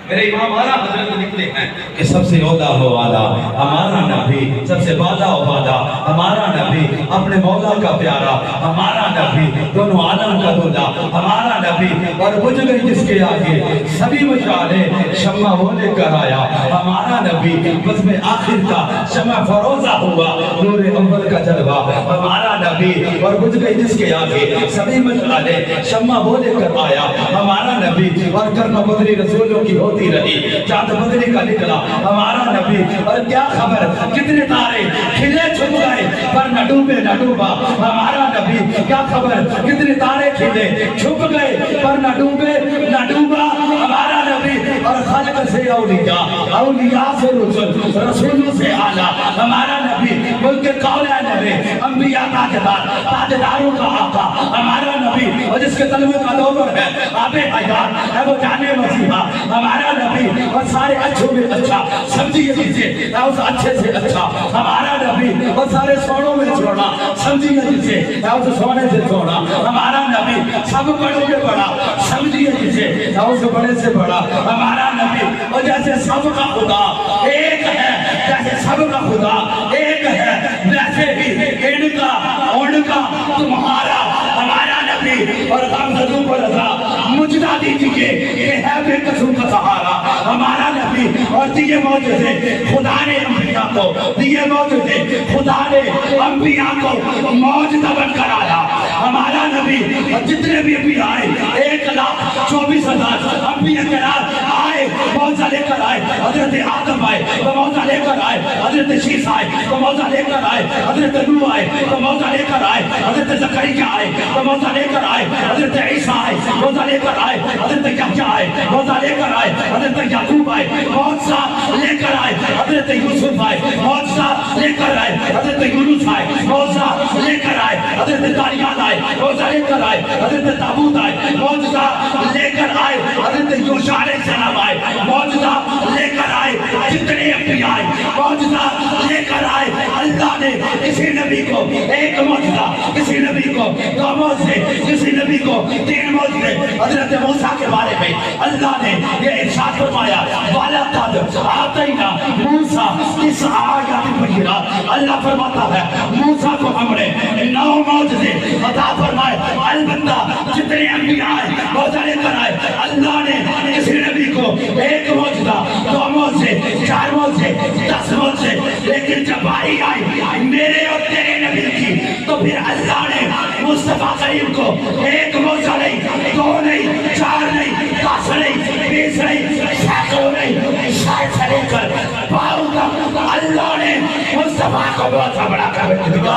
میرے امام والا حضرت لکھتے ہیں کہ سب سے اولا ہو والا ہمارا نبی، سب سے بالا ہو والا ہمارا نبی، اپنے مولا کا پیارا ہمارا نبی، دونوں عالم کا دولا ہمارا نبی، اور بجھ گئی جس کے آگے سبھی مشعلیں شمع وہ لے کر آیا ہمارا نبی، بس میں آخر کا شمع فروزہ ہوا نور اول کا جلوہ ہمارا نبی، اور بجھ گئی جس کے آگے سبھی مشعلیں شمع وہ لے کر آیا ہمارا نبی، اور کرم بدری رسولوں کی ہوتی رہی چاند بدری کا نکلا ہمارا نبی، اور کیا خبر کتنے تارے کھلے چھپ گئے پر نہ ڈوبے نہ ڈوبا ہمارا نبی، کیا خبر کتنے تارے کھلے چھپ گئے پر نہ ڈوبے نہ ڈوبا ہمارا نبی، اور خلق سے اولیاء اولیاء سے رسول رسولوں سے اعلیٰ ہمارا نبی، ملک قولین ہے انبیاء تاجدار تاجداروں کا آقا ہمارا نبی، اور جس کے طلبے کا دور ہے آب حیات ہے وہ جانے مسیحا ہمارا نبی، اور سارے اچھوں میں اچھا سمجھیے جسے اس اچھے سے اچھا ہمارا نبی، اور سارے سونوں میں چھوڑا سمجھیے جسے اس سونے سے چھوڑا ہمارا نبی، سب بڑوں میں بڑا سمجھیے جسے اس بڑے سے بڑا ہمارا نبی، اور جیسے سب کا خدا ایک ہے جیسے سب کا خدا ایک ہے ویسے ہی ان کا تمہارا ہمارا نبی، اور غمزدوں کو رضا مجدہ دیجئے کہ ہے بے قسم کا سہارا ہمارا نبی، اور دیئے موجزے خدا نے انبیاء کو دیئے موجزے خدا نے انبیاء کو موجدہ بن کر آیا ہمارا نبی، اور جتنے بھی انبیاء آئے 1,24,000 انبیاء کرام آئے موجزہ لے کر آئے، حضرت آدم آئے تو موجزہ لے کر آئے، حضرت شیس آئے تو موجزہ لے کر آئے، حضرت نوح آئے تو موجزہ لے کر آئے، حضرت زکریا آئے تو موجزہ لے کر آئے، حضرت عیسیٰ آئے موجزہ لے کر آئے، حضرت یحییٰ آئے موجزہ لے کر آئے، حضرت یعقوب آئے موجزہ لے کر آئے، حضرت یوسف آئے موجزہ لے کر آئے، حضرت یونس آئے موجزہ لے کر آئے، حضرت دانیال آئے موجزہ لے کر آئے، حضرت داؤد آئے موجزہ لے کر آئے، حضرت یوشع علیہ السلام آئے موجزہ لے کر آئے، جتنے انبیاء آئے موجزہ لے کر آئے۔ اللہ نے کسی نبی کو ایک موجزہ، کسی نبی کو 2 موجزے، کسی نبی کو 3 موجزے۔ حضرت موسیٰ کے بارے میں اللہ نے یہ ارشاد فرمایا وَلَقَدْ آتَيْنَا مُوسَىٰ 9 آیات بینات، اللہ فرماتا ہے موسیٰ کو ہم نے 9 موجزے عطا فرمائے، البتہ جتنے انبیاء آئے موجزہ لے کر آئے، اللہ نے کسی نبی کو ایک موجزہ، 2 موجزے، 4 موجزے، 10 موجزے، لیکن جب باری آئی میرے اور تیرے نبی کی تو پھر اللہ نے مصطفیٰ کریم کو ایک موجزہ نہیں، 2 نہیں، 4 نہیں، 10 نہیں، 20 نہیں، 100 نہیں، شاید سے لے کر 12 تک اللہ نے مصطفیٰ کو بہت بڑا کر دیا۔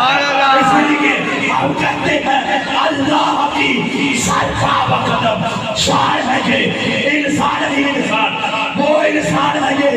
اس لیے ہم کہتے ہیں اللہ کی سرکار و قدم شاعر ہے کہ انسان ہی انسان، وہ انسان ہے